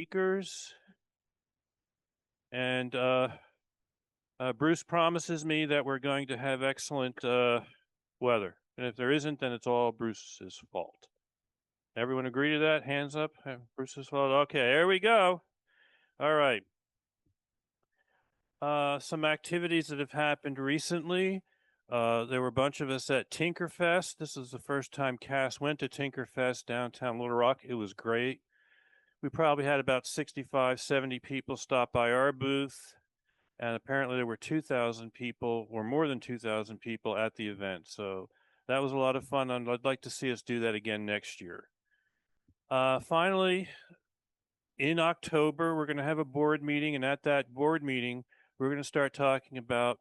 speakers. And Bruce promises me that we're going to have excellent weather. And if there isn't, then it's all Bruce's fault. Everyone agree to that? Hands up. Bruce's fault. Okay, there we go. All right. Some activities that have happened recently. There were a bunch of us at Tinkerfest. This is the first time CAAS went to Tinkerfest downtown Little Rock. It was great. We probably had about 65, 70 people stop by our booth. And apparently there were 2,000 people, or more than 2,000 people at the event. So that was a lot of fun, and I'd like to see us do that again next year. Finally, in October, we're going to have a board meeting, and at that board meeting, we're going to start talking about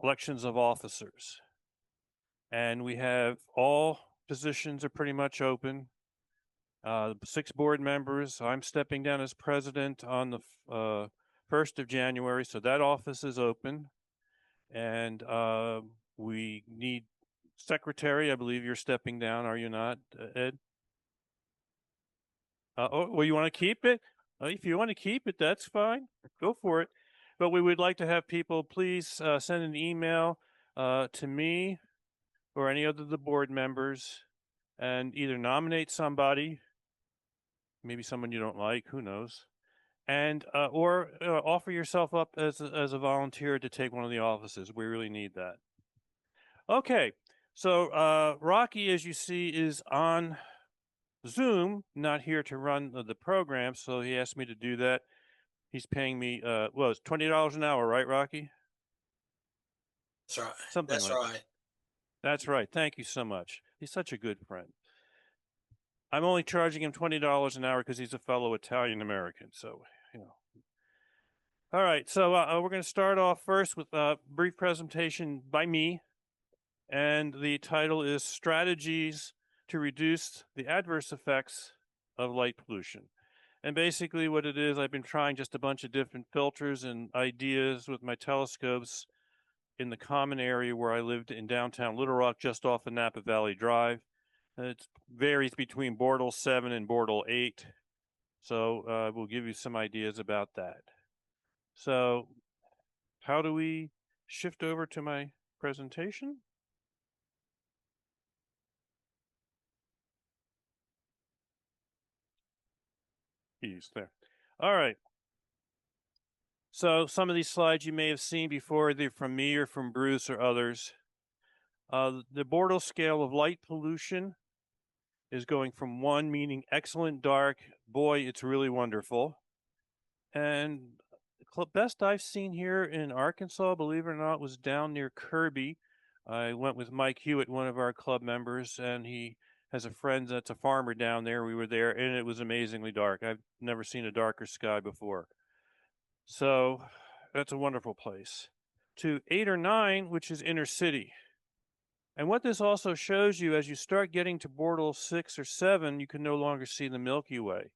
elections of officers. And we have all positions are pretty much open. 6 board members. I'm stepping down as president on the 1st of January, so that office is open. And we need secretary. I believe you're stepping down, are you not, Ed? Well, you want to keep it? If you want to keep it, that's fine. Go for it. But we would like to have people please send an email to me or any other of the board members and either nominate somebody, maybe someone you don't like, who knows, and or offer yourself up as a volunteer to take one of the offices. We really need that. Okay, so Rocky, as you see, is on Zoom, not here to run the program, so he asked me to do that. He's paying me, well, it's $20 an hour, right, Rocky? That's right. Something That's like right. that. That's right. Thank you so much. He's such a good friend. I'm only charging him $20 an hour because he's a fellow Italian American, so, you know. All right, so we're going to start off first with a brief presentation by me, and the title is Strategies to Reduce the Adverse Effects of Light Pollution. And basically what it is, I've been trying just a bunch of different filters and ideas with my telescopes in the common area where I lived in downtown Little Rock, just off of Napa Valley Drive. And it varies between Bortle 7 and Bortle 8. So we'll give you some ideas about that. So how do we shift over to my presentation? Ease there. All right. So some of these slides you may have seen before, they're from me or from Bruce or others. The Bortle scale of light pollution is going from 1, meaning excellent dark, boy, it's really wonderful. And the best I've seen here in Arkansas, believe it or not, was down near Kirby. I went with Mike Hewitt, one of our club members, and he has a friend that's a farmer down there. We were there, and it was amazingly dark. I've never seen a darker sky before. So that's a wonderful place. To 8 or 9, which is inner city. And what this also shows you, as you start getting to Bortle 6 or 7, you can no longer see the Milky Way.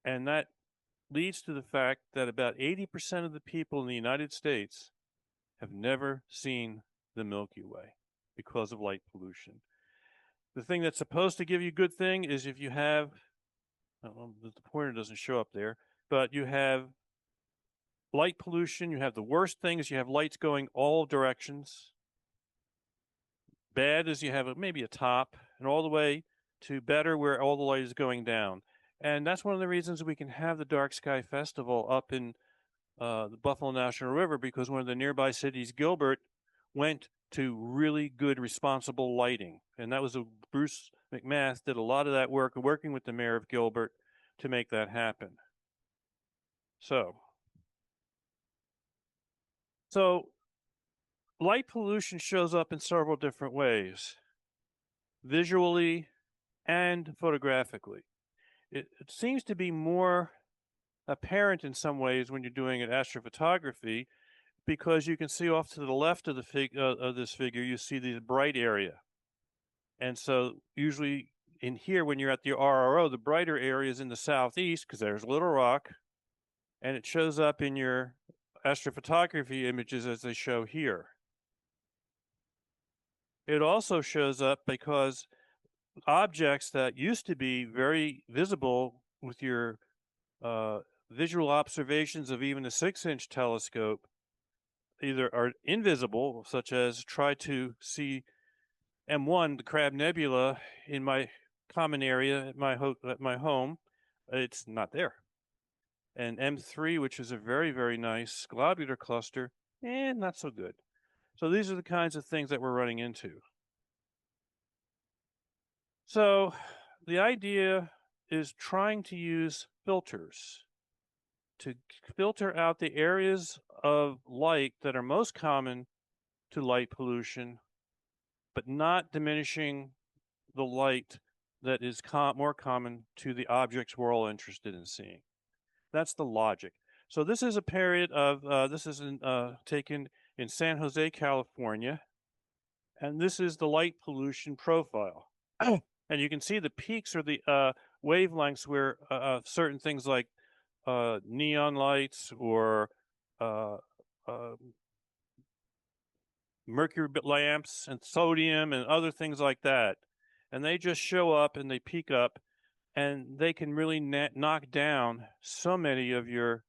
And that leads to the fact that about 80% of the people in the United States have never seen the Milky Way because of light pollution. The thing that's supposed to give you a good thing is if you have, the pointer doesn't show up there, but you have light pollution, you have the worst thing is you have lights going all directions. Bad is you have maybe a top, and all the way to better where all the light is going down. And that's one of the reasons we can have the Dark Sky Festival up in the Buffalo National River, because one of the nearby cities, Gilbert, went to really good responsible lighting. And that was Bruce McMath did a lot of that work, working with the mayor of Gilbert to make that happen. So light pollution shows up in several different ways, visually and photographically. It seems to be more apparent in some ways when you're doing an astrophotography, because you can see off to the left of this figure, you see the bright area. And so usually in here, when you're at the RRO, the brighter area is in the southeast because there's Little Rock, and it shows up in your astrophotography images as they show here. It also shows up because objects that used to be very visible with your visual observations of even a 6-inch telescope either are invisible, such as try to see M1, the Crab Nebula, in my common area at my home. It's not there. And M3, which is a very, very nice globular cluster, not so good. So these are the kinds of things that we're running into. So the idea is trying to use filters to filter out the areas of light that are most common to light pollution, but not diminishing the light that is more common to the objects we're all interested in seeing. That's the logic. So this is a period of, this is taken in San Jose, California, and this is the light pollution profile. And you can see the peaks are the wavelengths where certain things like neon lights or mercury lamps and sodium and other things like that. And they just show up and they peak up, and they can really knock down so many of your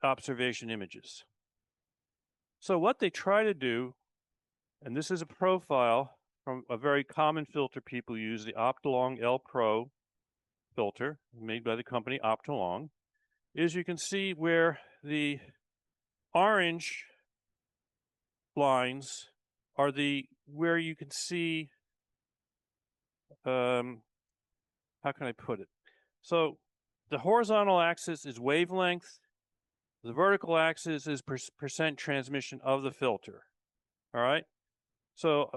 observation images. So what they try to do, and this is a profile from a very common filter people use, the Optolong L Pro filter made by the company Optolong, is you can see where the orange lines are where you can see, how can I put it? So the horizontal axis is wavelength. The vertical axis is percent transmission of the filter. All right. So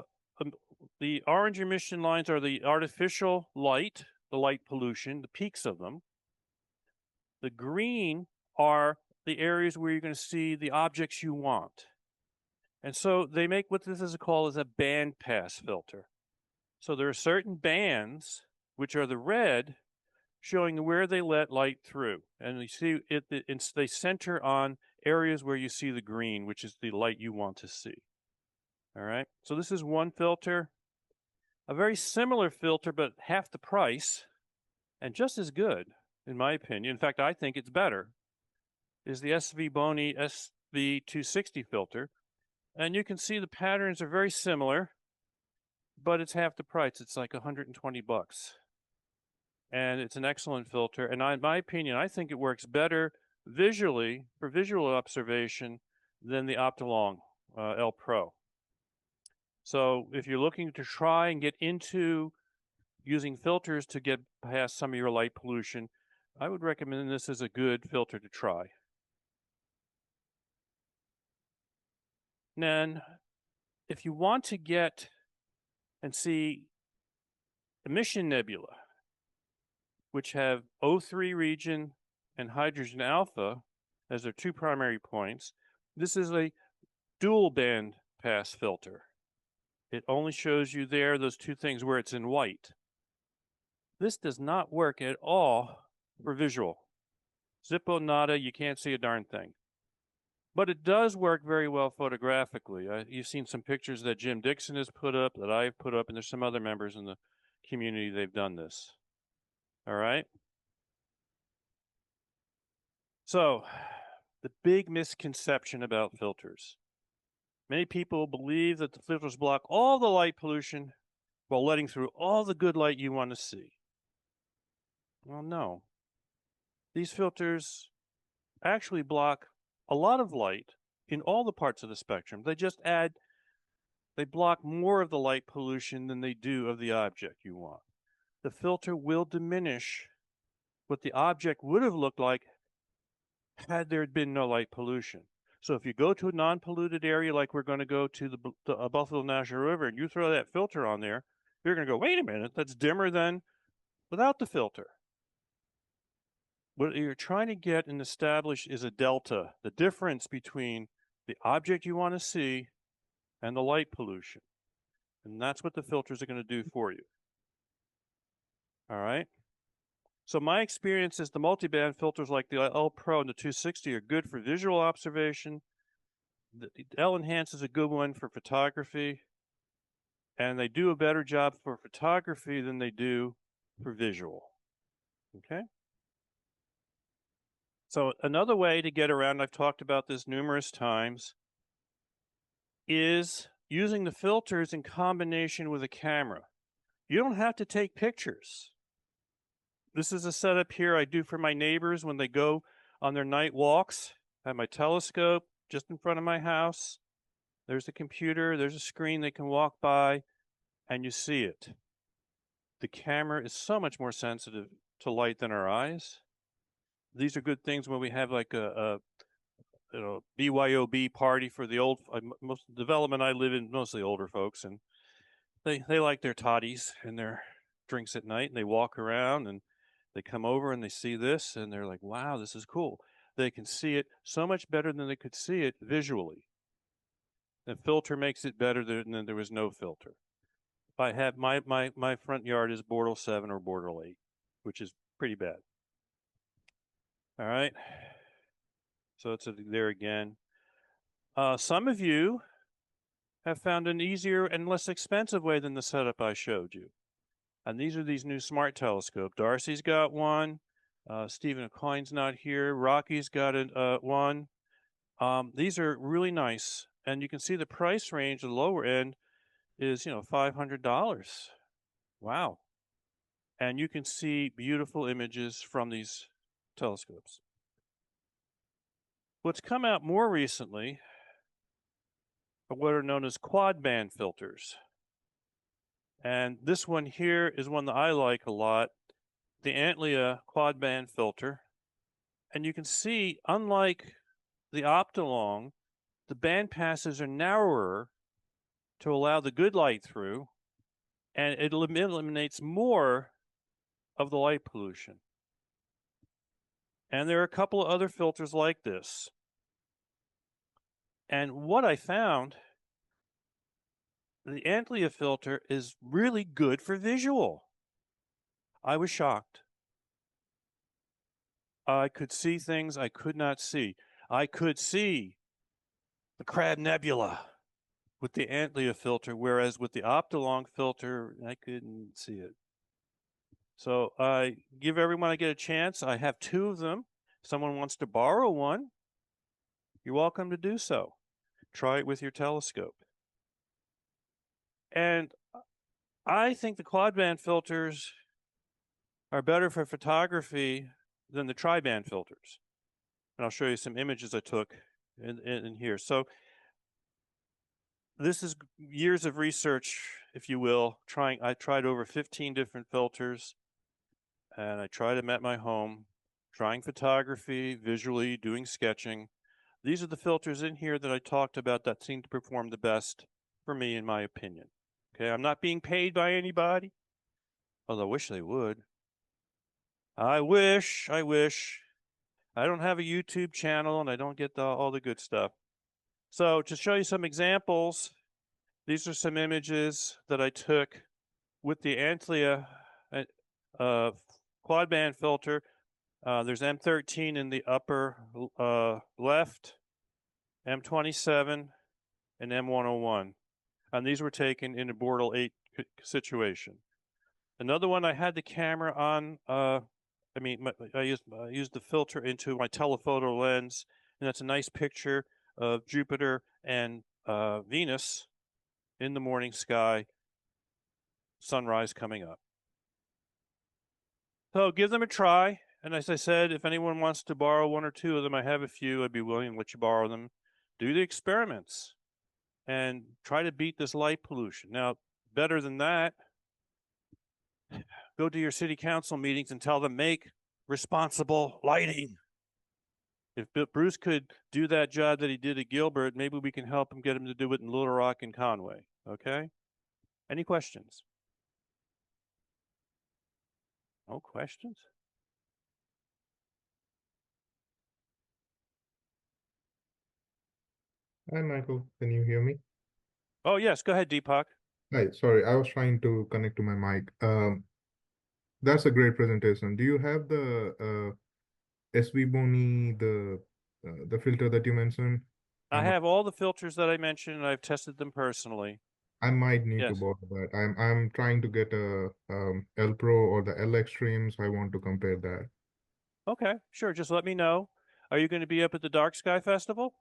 the orange emission lines are the artificial light, the light pollution, the peaks of them. The green are the areas where you're going to see the objects you want. And so they make what this is called as a band pass filter. So there are certain bands, which are the red, showing where they let light through. And you see they center on areas where you see the green, which is the light you want to see. All right. So this is one filter. A very similar filter, but half the price, and just as good, in my opinion. In fact, I think it's better, is the SV Boni SV260 filter. And you can see the patterns are very similar, but it's half the price. It's like 120 bucks. And it's an excellent filter. And in my opinion, I think it works better visually for visual observation than the Optolong L Pro. So if you're looking to try and get into using filters to get past some of your light pollution, I would recommend this as a good filter to try. Then, if you want to get and see emission nebula, which have O3 region and hydrogen alpha as their two primary points, this is a dual band pass filter. It only shows you there those two things where it's in white. This does not work at all for visual. Zippo nada, you can't see a darn thing. But it does work very well photographically. You've seen some pictures that Jim Dixon has put up, that I've put up, and there's some other members in the community they've done this. All right? So, the big misconception about filters. Many people believe that the filters block all the light pollution while letting through all the good light you want to see. Well, no. These filters actually block a lot of light in all the parts of the spectrum. They block more of the light pollution than they do of the object you want. The filter will diminish what the object would have looked like had there been no light pollution. So if you go to a non-polluted area like we're going to go to the Buffalo National River and you throw that filter on there, you're going to go, wait a minute, that's dimmer than without the filter. What you're trying to get and establish is a delta, the difference between the object you want to see and the light pollution. And that's what the filters are going to do for you. All right. So my experience is the multiband filters like the L Pro and the 260 are good for visual observation. The L Enhance is a good one for photography. And they do a better job for photography than they do for visual. Okay. So another way to get around, I've talked about this numerous times, is using the filters in combination with a camera. You don't have to take pictures. This is a setup here I do for my neighbors when they go on their night walks. I have my telescope just in front of my house. There's a computer, there's a screen they can walk by, and you see it. The camera is so much more sensitive to light than our eyes. These are good things when we have like a BYOB party for the old. Most development I live in, mostly older folks, and they like their toddies and their drinks at night, and they walk around and they come over and they see this, and they're like, "Wow, this is cool." They can see it so much better than they could see it visually. The filter makes it better than there was no filter. I have my front yard is Borrelli 7 or Borrelli 8, which is pretty bad. All right. So it's there again. Some of you have found an easier and less expensive way than the setup I showed you. And these are these new smart telescopes. Darcy's got one. Stephen Coyne's not here. Rocky's got one. These are really nice. And you can see the price range, the lower end is, $500. Wow. And you can see beautiful images from these telescopes. What's come out more recently are what are known as quad band filters. And this one here is one that I like a lot, the Antlia quad band filter. And you can see, unlike the Optolong, the band passes are narrower to allow the good light through, and it eliminates more of the light pollution. And there are a couple of other filters like this. And what I found, the Antlia filter is really good for visual. I was shocked. I could see things I could not see. I could see the Crab Nebula with the Antlia filter, whereas with the Optolong filter, I couldn't see it. So I give everyone I get a chance. I have two of them. If someone wants to borrow one, you're welcome to do so. Try it with your telescope. And I think the quad band filters are better for photography than the tri-band filters. And I'll show you some images I took in here. So this is years of research, if you will. I tried over 15 different filters, and I tried them at my home, trying photography, visually, doing sketching. These are the filters in here that I talked about that seem to perform the best for me, in my opinion. Okay, I'm not being paid by anybody, although I wish they would. I wish. I don't have a YouTube channel and I don't get all the good stuff. So to show you some examples, these are some images that I took with the Antlia quad band filter. There's M13 in the upper left, M27, and M101. And these were taken in a Borrelli 8 situation. Another one, I had the camera on, I used the filter into my telephoto lens, and that's a nice picture of Jupiter and Venus in the morning sky, sunrise coming up. So give them a try. And as I said, if anyone wants to borrow one or two of them, I have a few, I'd be willing to let you borrow them. Do the experiments and try to beat this light pollution. Now, better than that, go to your city council meetings and tell them make responsible lighting. If Bruce could do that job that he did at Gilbert, maybe we can help him, get him to do it in Little Rock and Conway. Okay? Any questions? No questions? Hi, Michael. Can you hear me? Oh, yes. Go ahead, Deepak. Hi, sorry, I was trying to connect to my mic. That's a great presentation. Do you have the SV Boni, the filter that you mentioned? I Um, have all the filters that I mentioned, and I've tested them personally. I might need to Yes. borrow that. I'm trying to get a L Pro or the L Extremes. I want to compare that. Okay, sure. Just let me know. Are you going to be up at the Dark Sky Festival?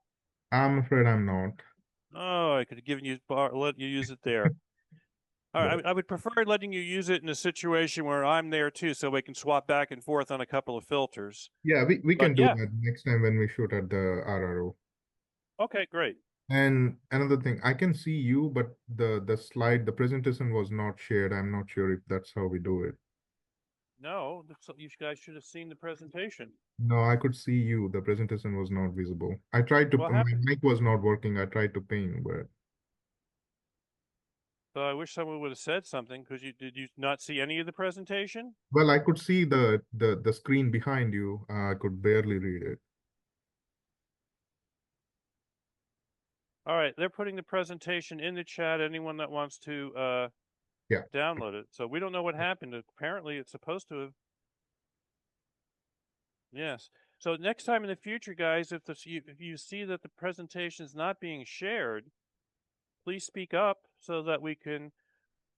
I'm afraid I'm not, Oh, I could have given you let you use it there. All right, but I would prefer letting you use it in a situation where I'm there too, so we can swap back and forth on a couple of filters. yeah, we But can do yeah, that next time when we shoot at the RRO. okay, great. And another thing, I can see you, but the presentation was not shared. I'm not sure if that's how we do it. No, you guys should have seen the presentation. No, I could see you. The presentation was not visible. I tried to, What my happened? mic was not working. I tried to ping, but So I wish someone would have said something because did you not see any of the presentation? well, I could see the screen behind you. I could barely read it. All right, they're putting the presentation in the chat. Anyone that wants to Yeah. download it. So we don't know what happened. Apparently, it's supposed to have. Yes. So next time in the future, guys, if you see that the presentation is not being shared, please speak up so that we can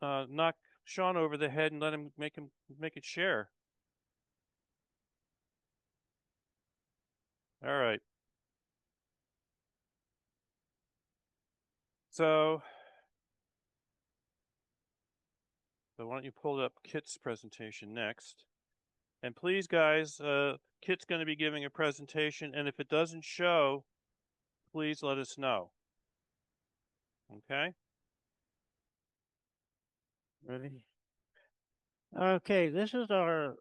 knock Sean over the head and let him make it share. All right. So why don't you pull up Kit's presentation next? And please, guys, Kit's going to be giving a presentation, and if it doesn't show, please let us know. Okay? Ready? Okay, this is our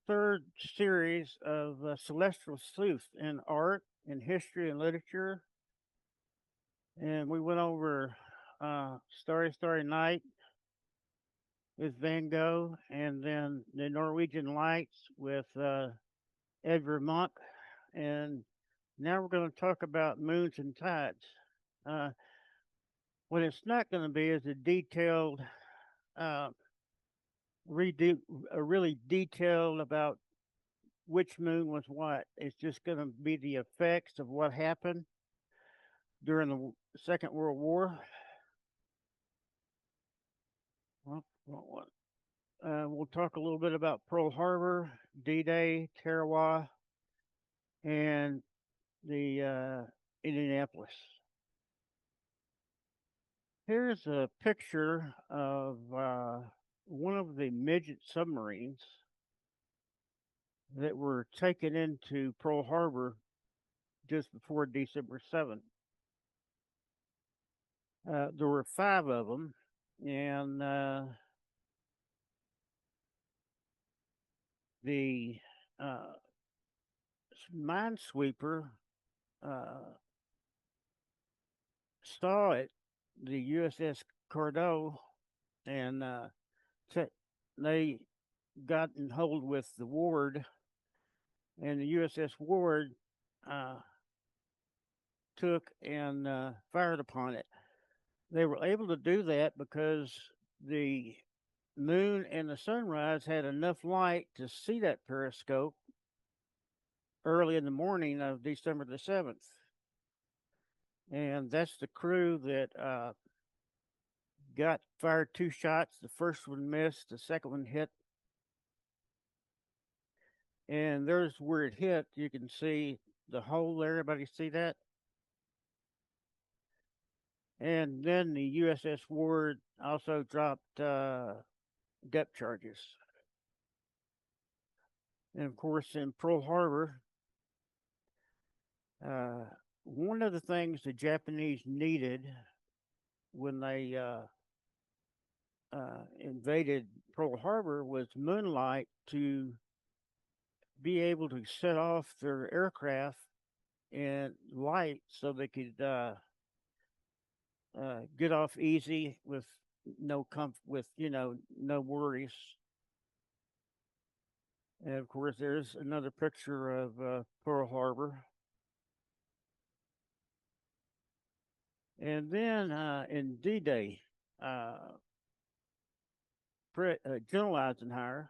third series of celestial sleuth in art, in history, and literature. And we went over Starry, Starry Night with Van Gogh, and then the Norwegian Lights with Edvard Munch. And now we're going to talk about moons and tides. What it's not going to be is a detailed really detailed about which moon was what. It's just going to be the effects of what happened during the Second World War. We'll talk a little bit about Pearl Harbor, D-Day, Tarawa, and the Indianapolis. Here's a picture of one of the midget submarines that were taken into Pearl Harbor just before December 7th. There were 5 of them, and the minesweeper saw it, the USS Cardo, and they got in hold with the Ward, and the USS Ward took and fired upon it. They were able to do that because the moon and the sunrise had enough light to see that periscope early in the morning of December the 7th. And that's the crew that fired 2 shots. The first one missed, the second one hit. And there's where it hit. You can see the hole there. Everybody see that? And then the USS Ward also dropped depth charges. And of course, in Pearl Harbor, one of the things the Japanese needed when they invaded Pearl Harbor was moonlight to be able to set off their aircraft and light so they could get off easy with no no worries. And of course, there's another picture of Pearl Harbor. And then in D-Day, General Eisenhower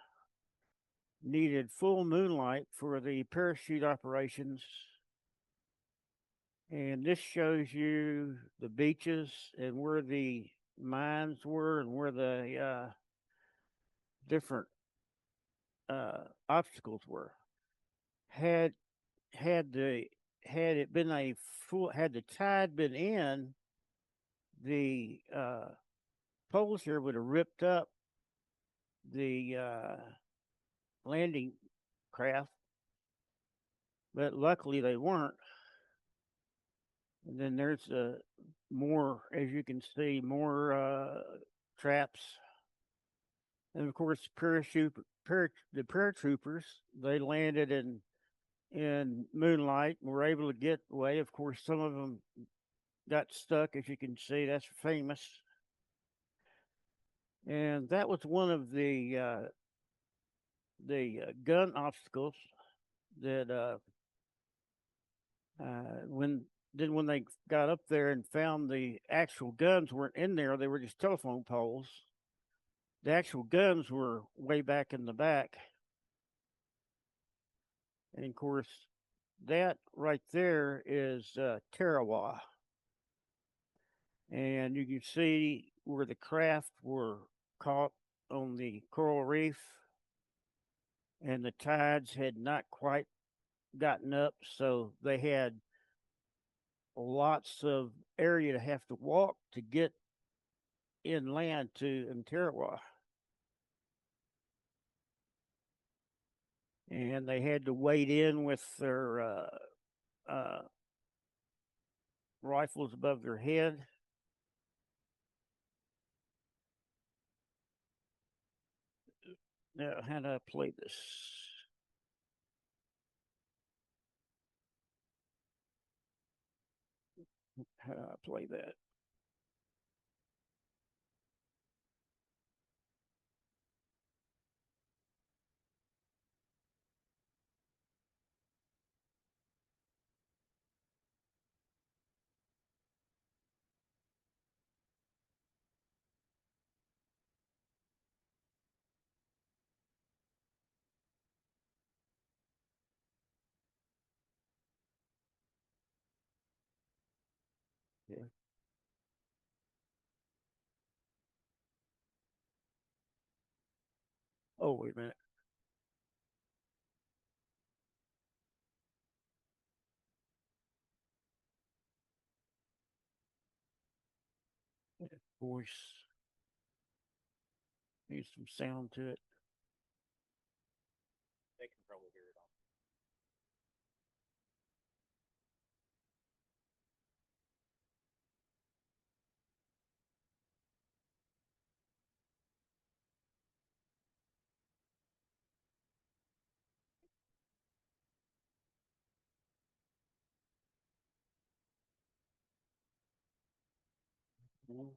needed full moonlight for the parachute operations. And this shows you the beaches and where the mines were and where the different obstacles were. Had had the had it been a full had the tide been in, the poles here would have ripped up the landing craft, but luckily they weren't. And then there's more, as you can see, more traps. And of course, the paratroopers, they landed in moonlight and were able to get away. Of course, some of them got stuck, as you can see. That's famous. And that was one of the gun obstacles that when they got up there and found the actual guns weren't in there, they were just telephone poles. The actual guns were way back in the back. And of course, that right there is Tarawa. And you can see where the craft were caught on the coral reef, and the tides had not quite gotten up, so they had lots of area to have to walk to get inland to Tarawa. And they had to wade in with their rifles above their head. Now, how do I play this? How do I play that? Yeah. Oh, wait a minute. Voice needs some sound to it. They can probably hear it on.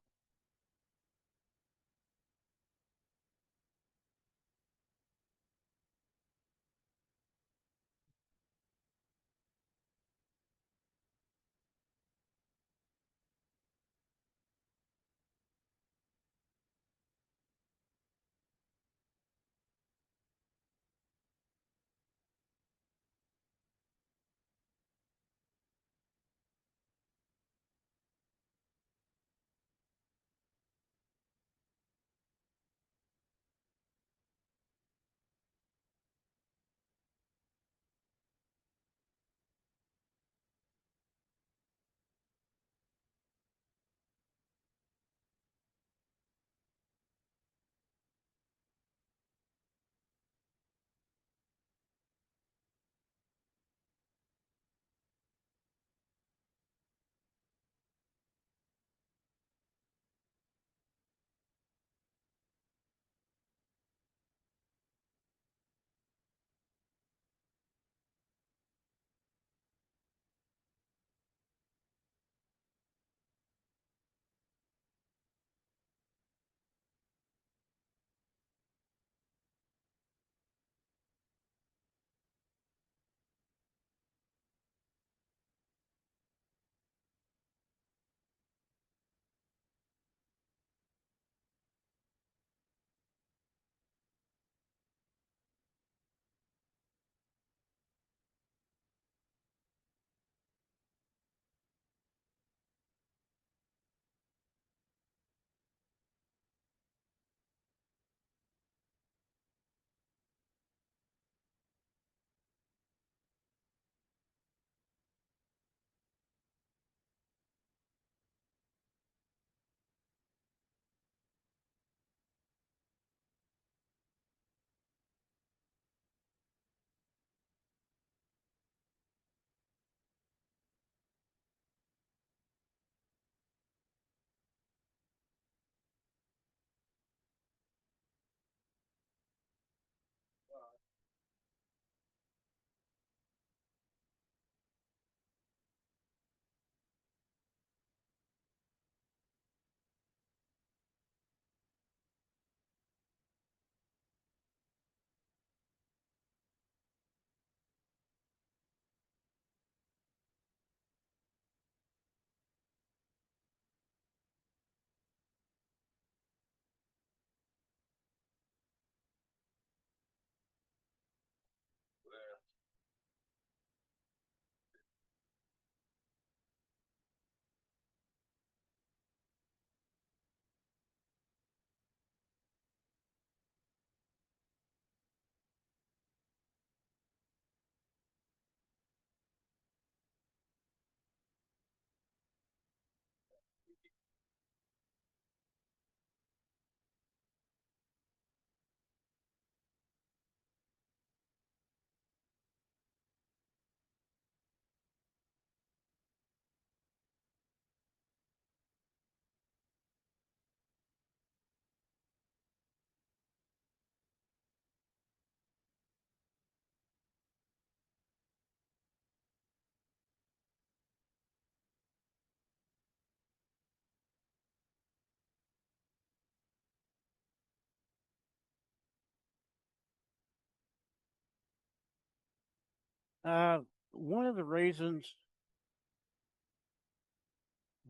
One of the reasons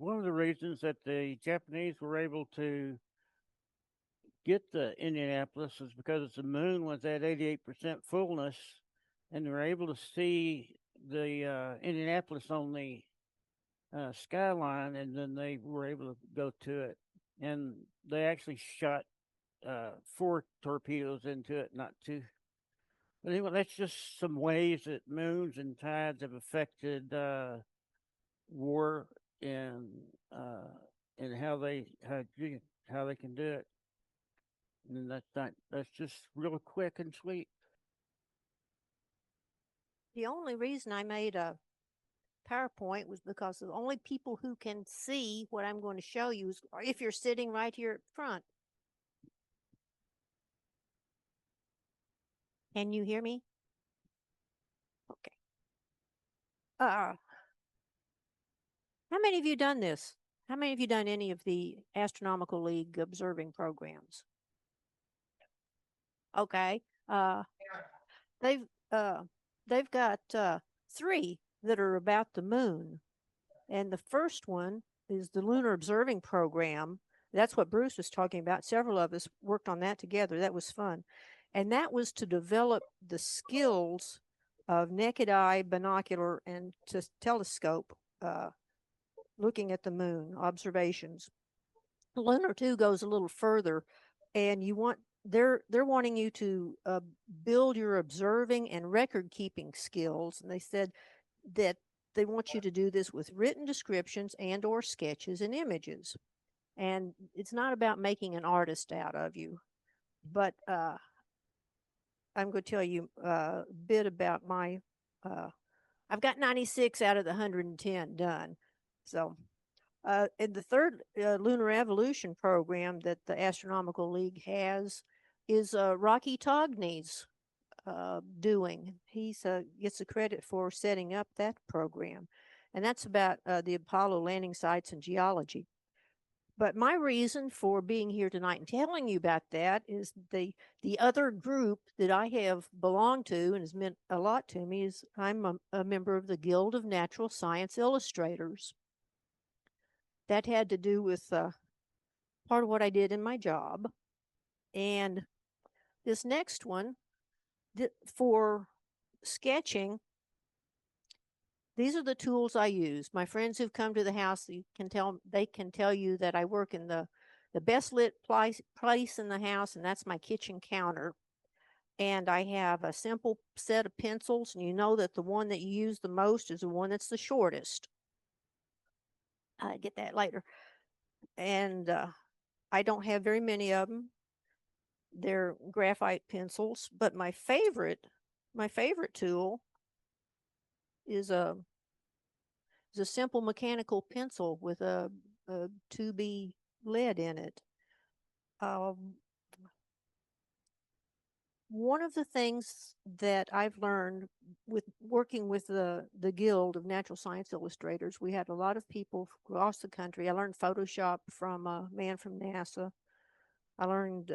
that the Japanese were able to get the Indianapolis is because the moon was at 88% fullness, and they were able to see the Indianapolis on the skyline, and then they were able to go to it. And they actually shot 4 torpedoes into it, not 2. But anyway, that's just some ways that moons and tides have affected war and how they can do it. And that's just real quick and sweet. The only reason I made a PowerPoint was because the only people who can see what I'm going to show you is if you're sitting right here at front. Can you hear me? Okay. How many of you done this? How many of you done any of the Astronomical League observing programs? Okay. They've got 3 that are about the moon. And the first one is the Lunar Observing Program. That's what Bruce was talking about. Several of us worked on that together. That was fun. And that was to develop the skills of naked eye, binocular, and telescope looking at the moon, observations. Lunar 2 goes a little further, and they're wanting you to build your observing and record keeping skills. And they said that they want you to do this with written descriptions and or sketches and images. And it's not about making an artist out of you, but I'm going to tell you a bit about my, I've got 96 out of the 110 done. So, and the third Lunar Evolution program that the Astronomical League has is Rocky Togne's doing. He gets the credit for setting up that program. And that's about the Apollo landing sites and geology. But my reason for being here tonight and telling you about that is the other group that I have belonged to and has meant a lot to me is I'm a member of the Guild of Natural Science Illustrators. That had to do with part of what I did in my job. And this next one, for sketching, these are the tools I use. My friends who've come to the house, they can tell you that I work in the best lit place in the house, and that's my kitchen counter. And I have a simple set of pencils, and you know that the one that you use the most is the one that's the shortest. I get that later. And I don't have very many of them. They're graphite pencils, but my favorite tool is a simple mechanical pencil with a 2B lead in it. One of the things that I've learned with working with the Guild of Natural Science Illustrators, we had a lot of people across the country. I learned Photoshop from a man from NASA. I learned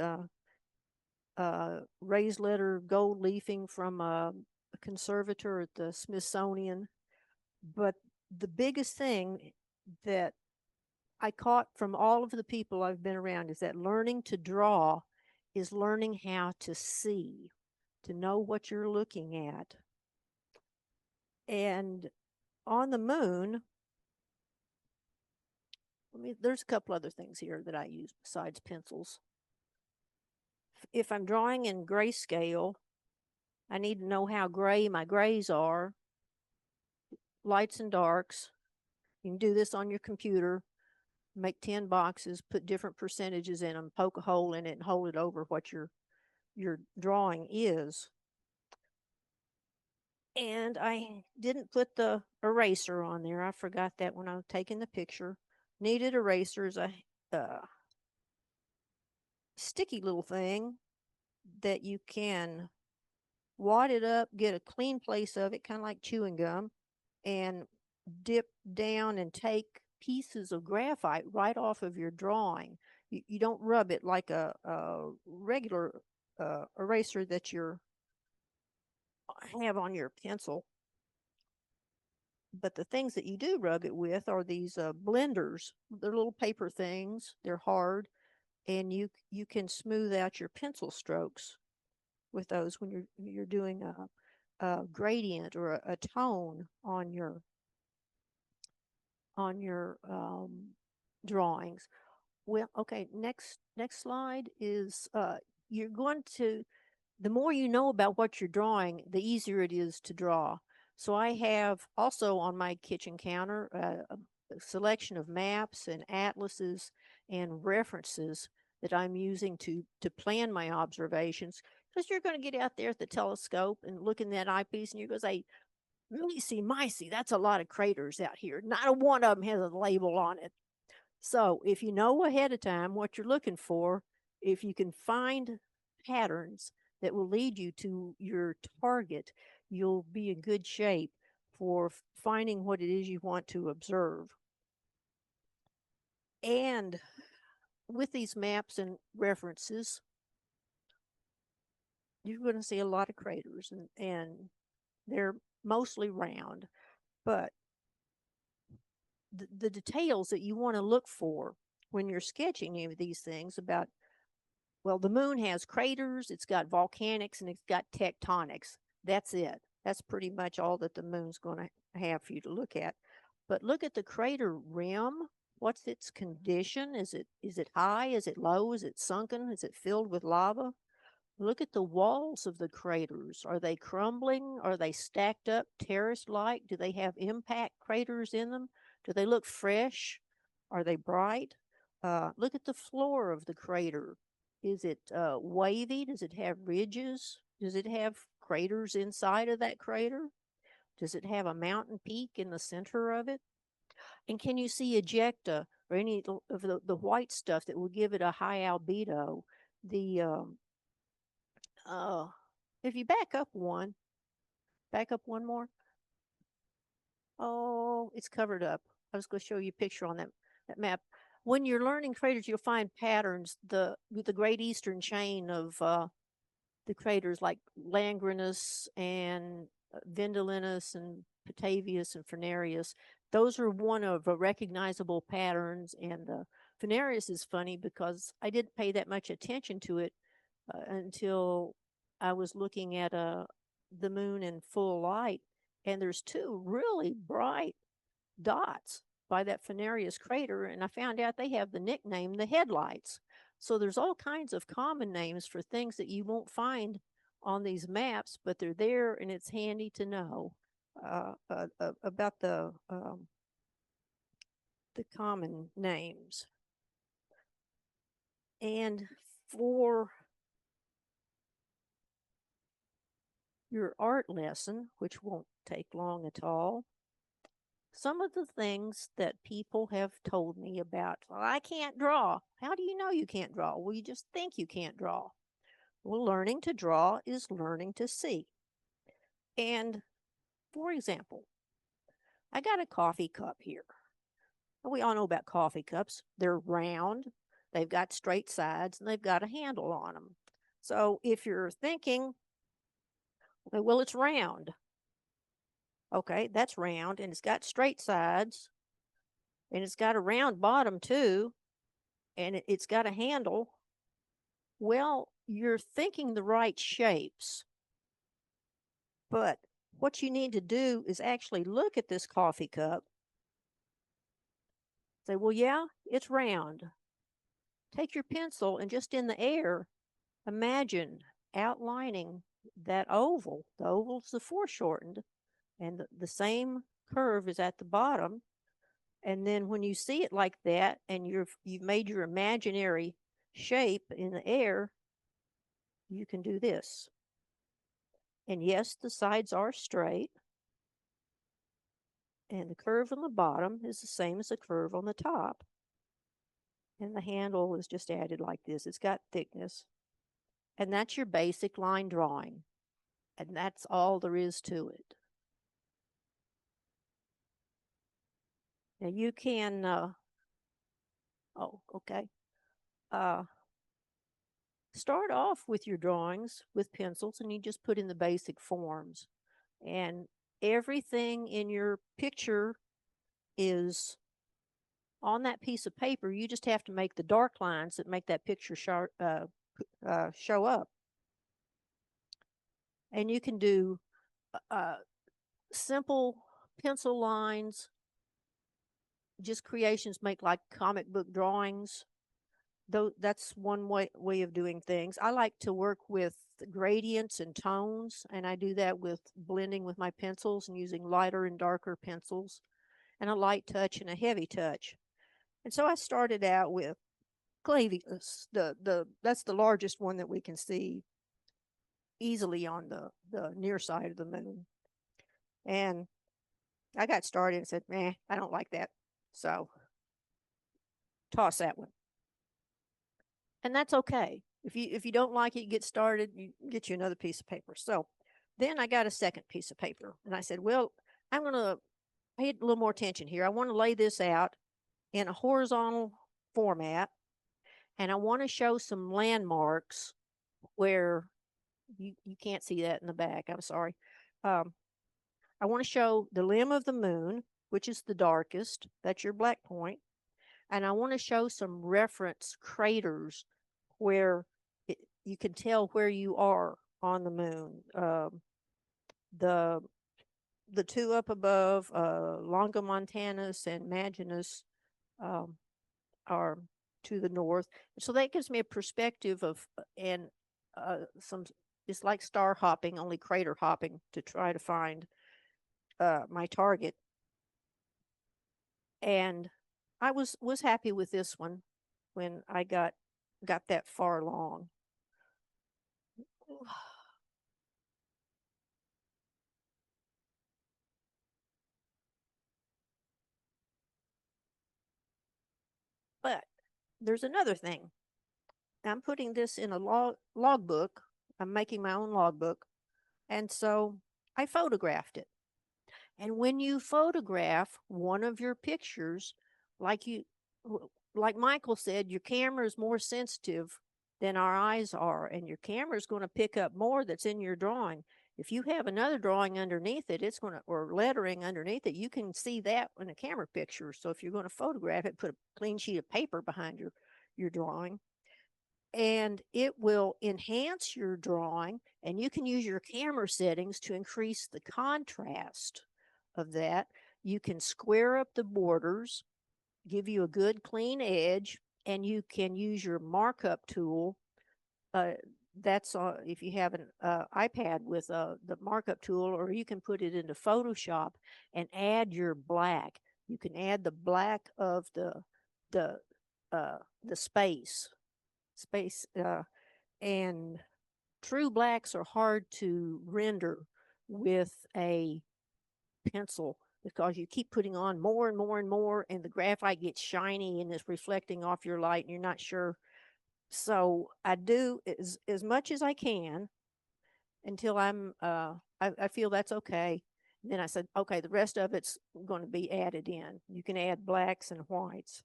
raised letter gold leafing from a conservator at the Smithsonian. But the biggest thing that I caught from all of the people I've been around is that learning to draw is learning how to see, to know what you're looking at. And on the moon, there's a couple other things here that I use besides pencils. If I'm drawing in grayscale, I need to know how gray my grays are, lights and darks. You can do this on your computer. Make 10 boxes, put different percentages in them, poke a hole in it, and hold it over what your drawing is. And I didn't put the eraser on there. I forgot that when I was taking the picture. Needed erasers, a sticky little thing that you can wad it up, get a clean place of it, kind of like chewing gum, and dip down and take pieces of graphite right off of your drawing. You don't rub it like a regular eraser that you have on your pencil. but the things that you do rub it with are these blenders. They're little paper things. They're hard, and you can smooth out your pencil strokes with those when you're doing a gradient or a tone on your drawings. Well, okay, next slide is you're going to, the more you know about what you're drawing, the easier it is to draw. So I have also on my kitchen counter a selection of maps and atlases and references that I'm using to plan my observations, because you're going to get out there at the telescope and look in that eyepiece and you're going to say, micey, that's a lot of craters out here. Not a one of them has a label on it. So if you know ahead of time what you're looking for, if you can find patterns that will lead you to your target, you'll be in good shape for finding what it is you want to observe. And with these maps and references, you're going to see a lot of craters, and they're mostly round, but the details that you want to look for when you're sketching any of these things about, well, the moon has craters, it's got volcanics, and it's got tectonics. That's it. That's pretty much all that the moon's going to have for you to look at. But look at the crater rim. What's its condition? Is it high? Is it low? Is it sunken? Is it filled with lava? Look at the walls of the craters. Are they crumbling? Are they stacked up terrace-like? Do they have impact craters in them? Do they look fresh? Are they bright? Look at the floor of the crater. Is it wavy? Does it have ridges? Does it have craters inside of that crater? Does it have a mountain peak in the center of it? And can you see ejecta or any of the white stuff that will give it a high albedo? If you back up one more. Oh, it's covered up. I was going to show you a picture on that map. When you're learning craters, you'll find patterns. With the Great Eastern Chain of the craters like Langrenus and Vendolinus and Petavius and Furnarius, those are one of the recognizable patterns. And Furnarius is funny because I didn't pay that much attention to it until I was looking at the moon in full light, and there's two really bright dots by that Furnarius crater, and I found out they have the nickname the headlights. So there's all kinds of common names for things that you won't find on these maps, but they're there, and it's handy to know about the common names. And for your art lesson, which won't take long at all, some of the things that people have told me about, well, I can't draw. How do you know you can't draw? Well, you just think you can't draw. Well, learning to draw is learning to see. And for example, I got a coffee cup here. We all know about coffee cups. They're round, they've got straight sides, and they've got a handle on them. So if you're thinking, well, it's round. Okay, that's round, and it's got straight sides, and it's got a round bottom too, and it's got a handle. Well, you're thinking the right shapes. But what you need to do is actually look at this coffee cup. Say, well, yeah, it's round. Take your pencil and just in the air, imagine outlining that oval. The oval's the foreshortened, and the same curve is at the bottom. And then when you see it like that, and you've made your imaginary shape in the air, you can do this. And yes, the sides are straight, and the curve on the bottom is the same as the curve on the top. And the handle is just added like this. It's got thickness. And that's your basic line drawing. And that's all there is to it. Now you can, start off with your drawings with pencils, and you just put in the basic forms. And everything in your picture is on that piece of paper. You just have to make the dark lines that make that picture show up. And you can do simple pencil lines, just creations, make like comic book drawings. Though that's one way of doing things. I like to work with gradients and tones, and I do that with blending with my pencils and using lighter and darker pencils, and a light touch and a heavy touch. And so I started out with Clavius. That's the largest one that we can see easily on the near side of the moon. And I got started and said, "Meh, I don't like that." So toss that one. And that's okay. If you don't like it, you get started, you get you another piece of paper. So then I got a second piece of paper, and I said, well, I'm going to pay a little more attention here. I want to lay this out in a horizontal format, and I want to show some landmarks where you can't see that in the back. I'm sorry. I want to show the limb of the moon, which is the darkest. That's your black point. And I want to show some reference craters where you can tell where you are on the moon. The two up above, Longomontanus and Maginus, are to the north. So that gives me a perspective of, and some, it's like star hopping, only crater hopping to try to find my target. And I was happy with this one when I got that far along. But there's another thing. I'm putting this in a logbook. I'm making my own logbook. And so I photographed it. And when you photograph one of your pictures, like Michael said, your camera is more sensitive than our eyes are, and your camera is going to pick up more that's in your drawing. If you have another drawing underneath it, it's going to, or lettering underneath it, you can see that in a camera picture. So if you're going to photograph it, put a clean sheet of paper behind your drawing, and it will enhance your drawing, and you can use your camera settings to increase the contrast of that. You can square up the borders, give you a good clean edge, and you can use your markup tool. That's if you have an iPad with the markup tool, or you can put it into Photoshop and add your black. You can add the black of the space, and true blacks are hard to render with a pencil because you keep putting on more and more and more, and the graphite gets shiny and is reflecting off your light, and you're not sure. So I do as much as I can until I feel that's okay. And then I said, okay, the rest of it's going to be added in. You can add blacks and whites.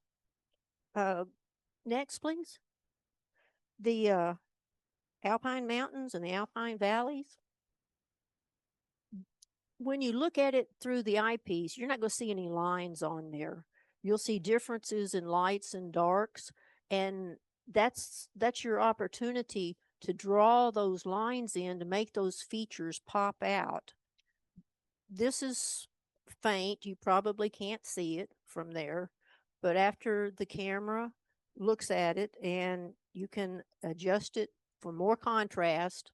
Next, please. The Alpine Mountains and the Alpine Valleys. When you look at it through the eyepiece, you're not going to see any lines on there. You'll see differences in lights and darks, and that's your opportunity to draw those lines in to make those features pop out. This is faint. You probably can't see it from there, but after the camera looks at it, and you can adjust it for more contrast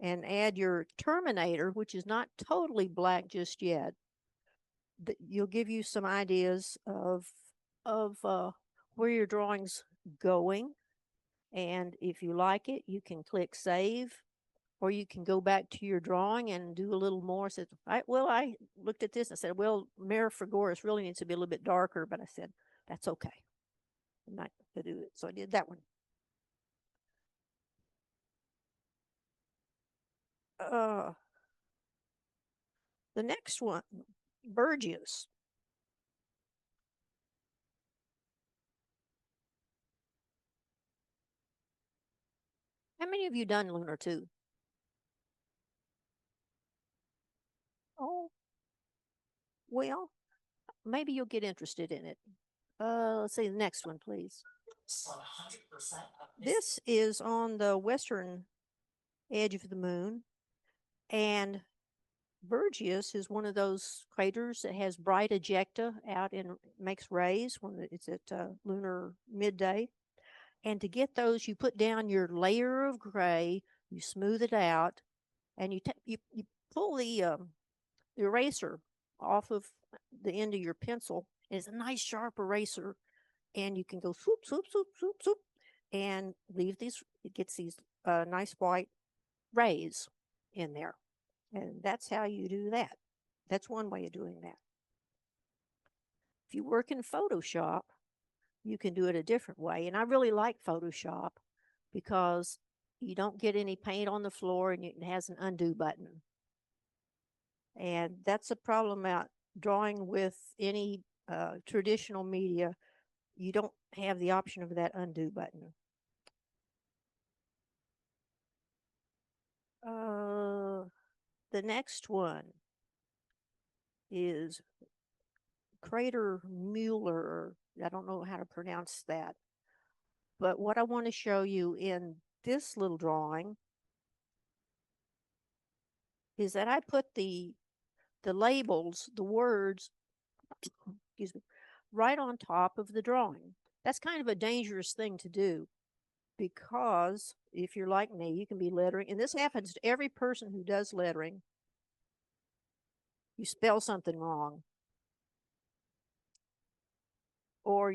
and add your terminator, which is not totally black just yet. You'll give you some ideas of where your drawing's going. And if you like it, you can click save, or you can go back to your drawing and do a little more. Said, I looked at this and said, well, Mare Frigoris really needs to be a little bit darker, but I said, that's okay. I'm not going to do it. So I did that one. The next one, Burgess. How many of you done Lunar 2? Well, maybe you'll get interested in it. Let's see the next one, please. This is on the western edge of the moon, and Burgess is one of those craters that has bright ejecta out and makes rays when it's at lunar midday. And to get those, you put down your layer of gray, you smooth it out, and you pull the eraser off of the end of your pencil. It's a nice sharp eraser, and you can go swoop, swoop, swoop, swoop, swoop, and leave these. It gets these nice white rays in there. And that's how you do that. That's one way of doing that. If you work in Photoshop, you can do it a different way. And I really like Photoshop because you don't get any paint on the floor and it has an undo button. And that's a problem about drawing with any traditional media. You don't have the option of that undo button. The next one is Crater Mueller. I don't know how to pronounce that. But what I want to show you in this little drawing is that I put the labels, the words, excuse me, right on top of the drawing. That's kind of a dangerous thing to do because if you're like me, you can be lettering, and this happens to every person who does lettering. You spell something wrong, or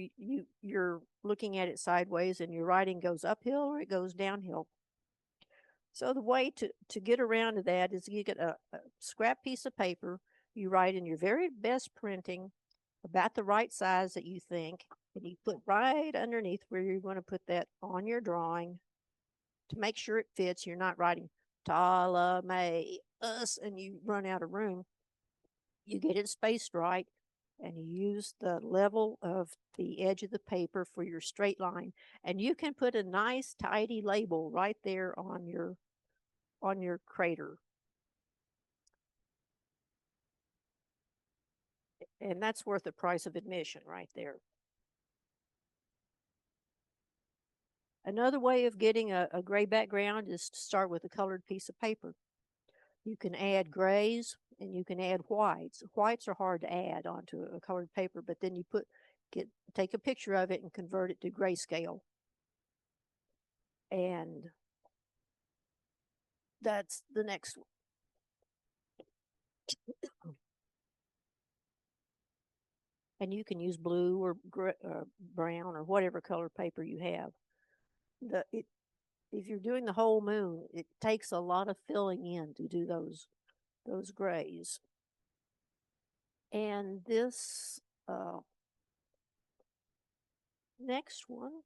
you're looking at it sideways and your writing goes uphill or it goes downhill. So the way to get around to that is you get a scrap piece of paper, you write in your very best printing about the right size that you think, and you put right underneath where you're going to put that on your drawing to make sure it fits. You're not writing Ptolemaeus and you run out of room. You get it spaced right, and you use the level of the edge of the paper for your straight line, and you can put a nice tidy label right there on your crater. And that's worth the price of admission right there. Another way of getting a gray background is to start with a colored piece of paper. You can add grays and you can add whites. Whites are hard to add onto a colored paper, but then you take a picture of it and convert it to grayscale. And that's the next one. And you can use blue or brown or whatever color paper you have. If you're doing the whole moon, it takes a lot of filling in to do those grays. And this next one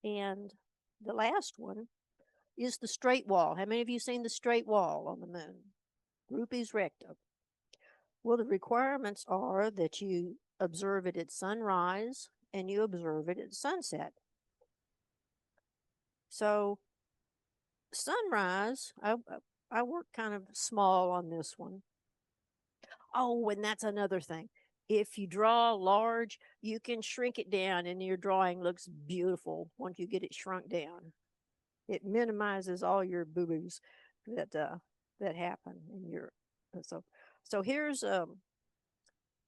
and the last one is the straight wall. How many of you seen the straight wall on the moon? Groupies recta. Well, the requirements are that you observe it at sunrise and you observe it at sunset. So sunrise, I work kind of small on this one. Oh, and that's another thing. If you draw large, you can shrink it down and your drawing looks beautiful once you get it shrunk down. It minimizes all your boo-boos that happen in your so here's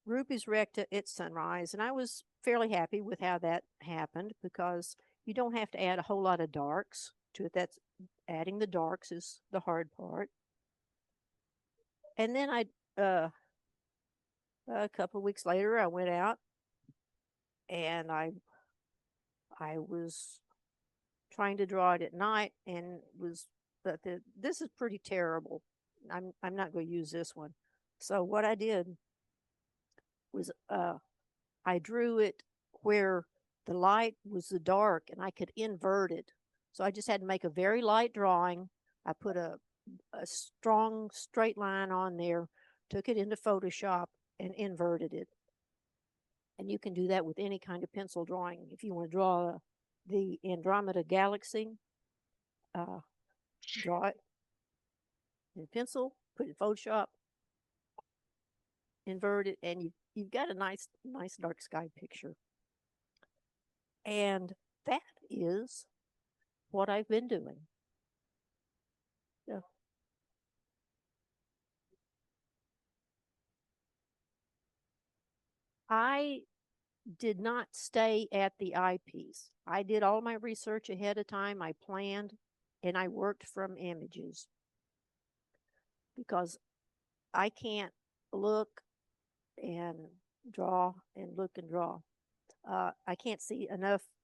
Groupies recta at sunrise, and I was fairly happy with how that happened because you don't have to add a whole lot of darks to it. That's adding the darks is the hard part. And then a couple of weeks later, I went out and I was trying to draw it at night and this is pretty terrible. I'm not going to use this one. So what I did was I drew it where the light was the dark and I could invert it. So I just had to make a very light drawing. I put a strong straight line on there, took it into Photoshop and inverted it. And you can do that with any kind of pencil drawing. If you want to draw the Andromeda Galaxy, draw it in pencil, put it in Photoshop, invert it, and you've got a nice dark sky picture. And that is what I've been doing. Yeah. I did not stay at the eyepiece. I did all my research ahead of time. I planned, and I worked from images because I can't look and draw and look and draw. I can't see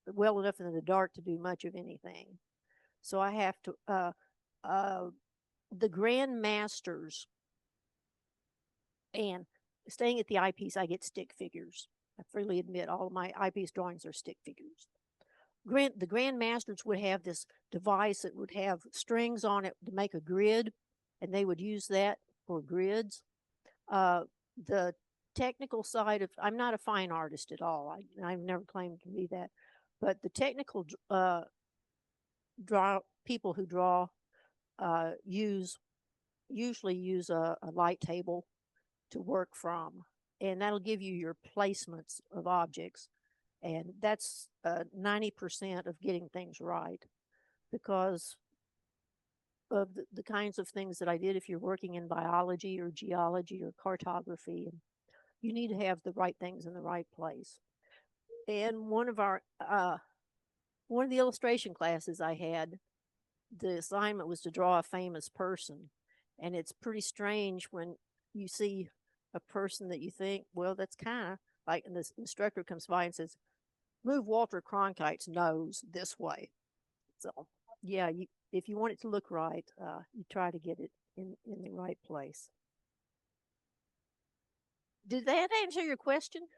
well enough in the dark to do much of anything. So I have to, the Grand Masters, and staying at the eyepiece, I get stick figures. I freely admit all of my eyepiece drawings are stick figures. The Grand Masters would have this device that would have strings on it to make a grid, and they would use that for grids. The technical side of, I'm not a fine artist at all. I've never claimed to be that, but the technical people who draw usually use a light table to work from, and that'll give you your placements of objects, and that's 90% of getting things right, because of the kinds of things that I did. If you're working in biology or geology or cartography, and you need to have the right things in the right place. And one of the illustration classes I had, the assignment was to draw a famous person, and it's pretty strange when you see a person that you think, well, that's kind of like, and this instructor comes by and says, move Walter Cronkite's nose this way. So yeah, if you want it to look right, you try to get it in the right place. Did that answer your question?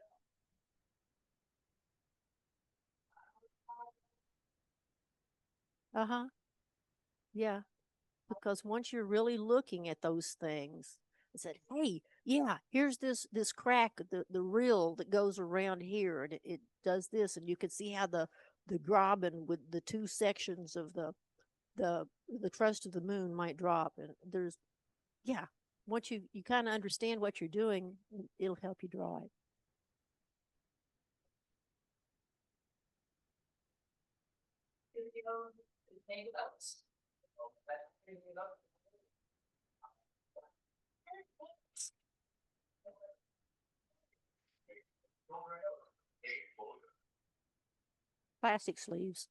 Uh-huh. Yeah. Because once you're really looking at those things, I said, hey, yeah, here's this crack, the reel that goes around here, and it does this, and you can see how the graben with the two sections of the crust of the moon might drop. And there's, yeah, once you kind of understand what you're doing, it'll help you draw it. Plastic sleeves.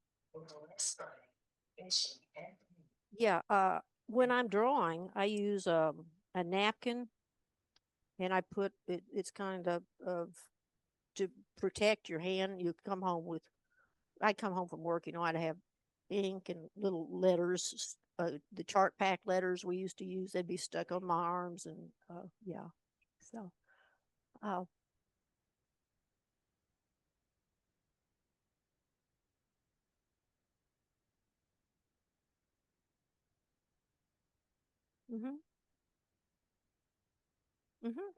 Yeah, when I'm drawing, I use a napkin, and I put it, it's kind of to protect your hand. I come home from work, I'd have ink and little letters, the chart pack letters we used to use, they'd be stuck on my arms, and yeah. So mm-hmm. Mm-hmm.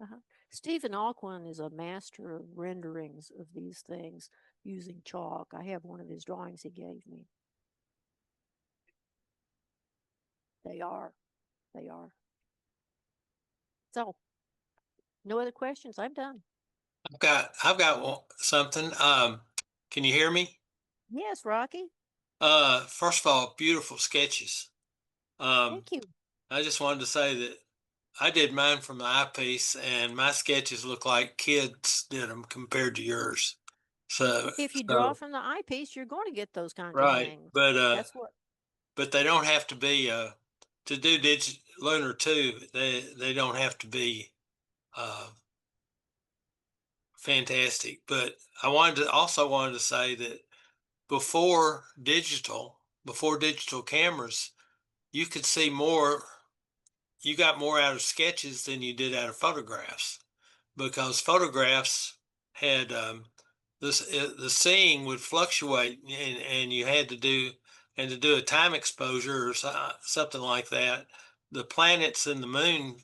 Uh-huh. Stephen Alquin is a master of renderings of these things using chalk. I have one of his drawings he gave me. They are. So, no other questions? I'm done. I've got something. Can you hear me? Yes, Rocky. First of all, beautiful sketches. Thank you. I just wanted to say that I did mine from the eyepiece, and my sketches look like kids did them compared to yours. So If you draw from the eyepiece, you're going to get those kinds of right, things. but That's what. but they don't have to be to do Lunar 2. They don't have to be fantastic. But I wanted to say that before digital cameras, you could see more. You got more out of sketches than you did out of photographs, because photographs had the seeing would fluctuate, and you had to do a time exposure or something like that. The planets and the moon,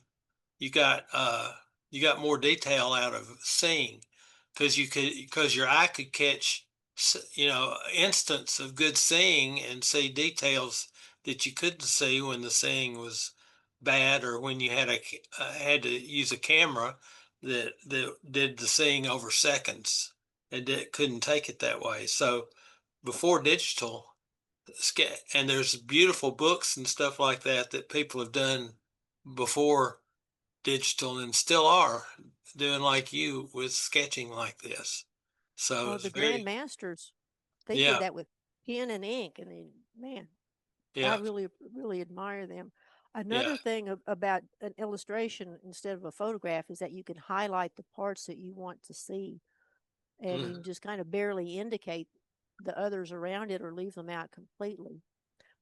you got more detail out of seeing, because your eye could catch instance of good seeing and see details that you couldn't see when the seeing was bad, or when you had had to use a camera that did the seeing over seconds and couldn't take it that way. So before digital, and there's beautiful books and stuff like that that people have done before digital and still are doing, like you, with sketching like this. So Oh, it's the very, grandmasters, they did yeah, that with pen and ink, and then, man, I yeah, really admire them. yeah. Another thing about an illustration instead of a photograph is that you can highlight the parts that you want to see, and you Mhm. can just kind of barely indicate the others around it or leave them out completely.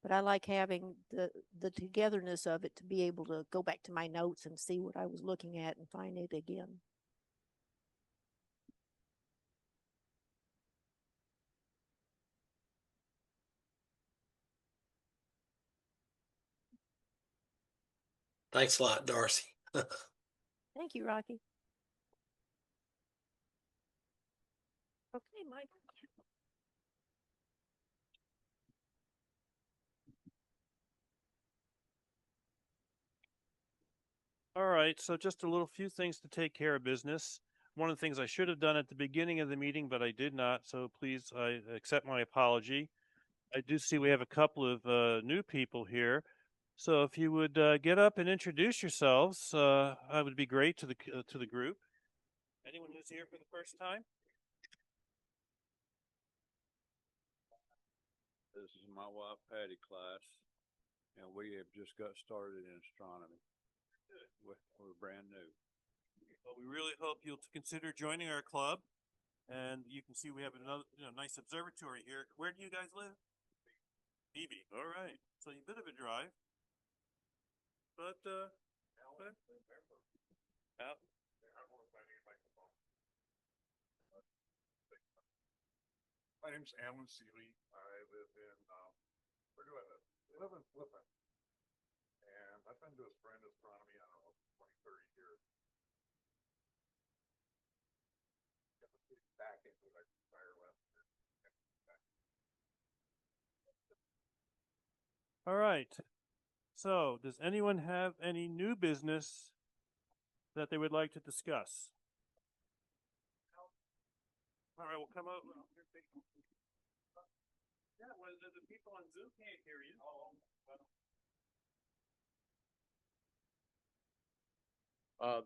But I like having the togetherness of it to be able to go back to my notes and see what I was looking at and find it again. Thanks a lot, Darcy. Thank you, Rocky. Okay, Mike. All right, so just a little few things to take care of business. One of the things I should have done at the beginning of the meeting, but I did not, so please accept my apology. I do see we have a couple of new people here. So if you would get up and introduce yourselves, I would be great to the group. Anyone who's here for the first time? This is my wife Patty class, and we have just got started in astronomy. We're brand new. Well, we really hope you'll consider joining our club. And you can see we have another nice observatory here. Where do you guys live? Phoebe. All right. So a bit of a drive. But out. My name's Alan Seeley. I live in, where do I live? I live in Flippin. And I've been doing astronomy, I don't know, 20, 30 years. Back into like fire left. All right. So does anyone have any new business that they would like to discuss? All right, we'll come over. Yeah, well, the people on Zoom can't hear you.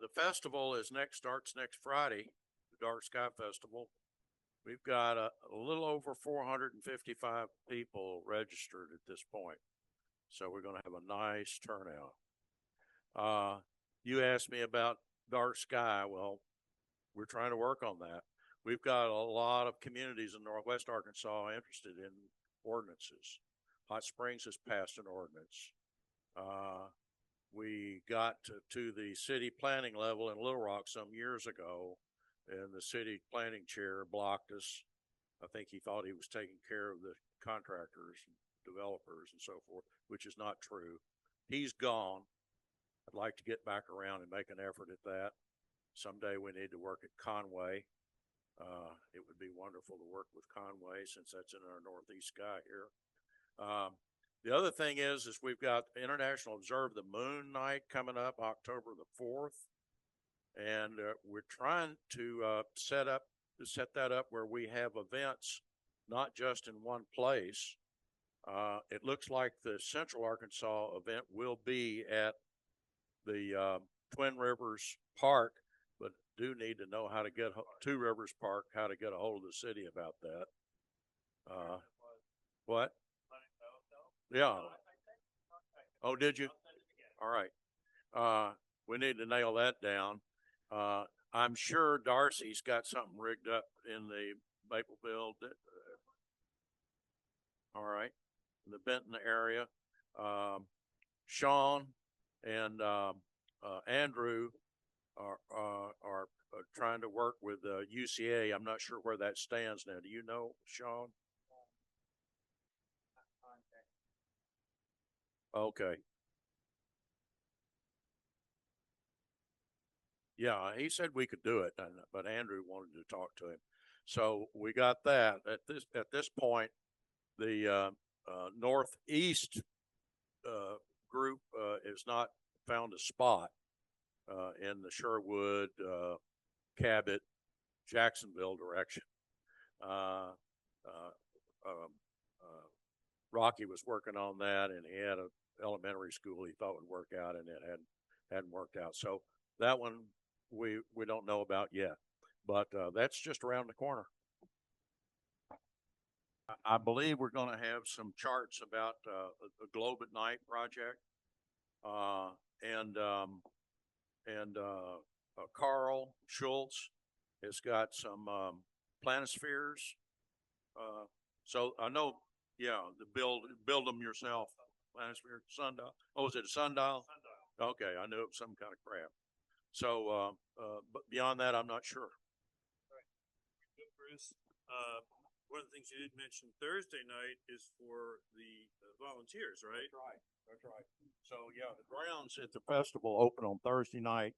The festival starts next Friday, the Dark Sky Festival. We've got a little over 455 people registered at this point. So we're going to have a nice turnout. You asked me about dark sky. Well, we're trying to work on that. We've got a lot of communities in Northwest Arkansas interested in ordinances. Hot Springs has passed an ordinance. We got to the city planning level in Little Rock some years ago, and the city planning chair blocked us. I think he thought he was taking care of the contractors and developers and so forth, which is not true. He's gone. I'd like to get back around and make an effort at that. Someday we need to work at Conway. It would be wonderful to work with Conway since that's in our northeast sky here. The other thing is we've got International Observe the Moon Night coming up October the 4th. And we're trying to set that up where we have events not just in one place. It looks like the Central Arkansas event will be at the Twin Rivers Park, but do need to know how to get Two Rivers Park, how to get a hold of the city about that. What? Yeah. Oh, did you? All right. We need to nail that down. I'm sure Darcy's got something rigged up in the Mapleville. All right. In the Benton area. Sean and Andrew are trying to work with UCA. I'm not sure where that stands now. Do you know, Sean? Okay. Yeah, he said we could do it, but Andrew wanted to talk to him. So we got that. At this point, the northeast group has not found a spot in the Sherwood, Cabot, Jacksonville direction. Rocky was working on that, and he had an elementary school he thought would work out, and it hadn't worked out. So that one we don't know about yet, but that's just around the corner. I believe we're going to have some charts about the Globe at Night project, and Carl Schultz has got some planispheres. So I know, yeah, the build them yourself. Planisphere, sundial. Oh, is it a sundial? Sundial. Okay, I knew it was some kind of craft. So, but beyond that, I'm not sure. Right. Good, Bruce. One of the things you did mention Thursday night is for the volunteers, right? That's right. That's right. So yeah, the grounds at the festival open on Thursday night.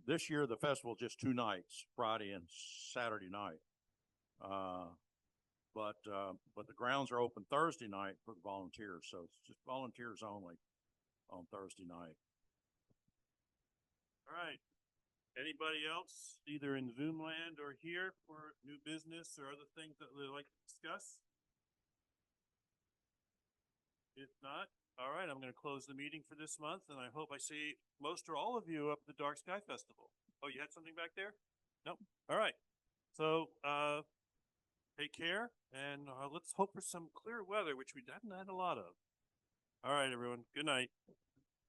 This year the festival just 2 nights, Friday and Saturday night. But the grounds are open Thursday night for the volunteers, so it's just volunteers only on Thursday night. All right. Anybody else, either in Zoom land or here, for new business or other things that they'd like to discuss? If not, all right, I'm going to close the meeting for this month, and I hope I see most or all of you up at the Dark Sky Festival. Oh, you had something back there? Nope. All right. So, take care, and let's hope for some clear weather, which we haven't had a lot of. All right, everyone. Good night.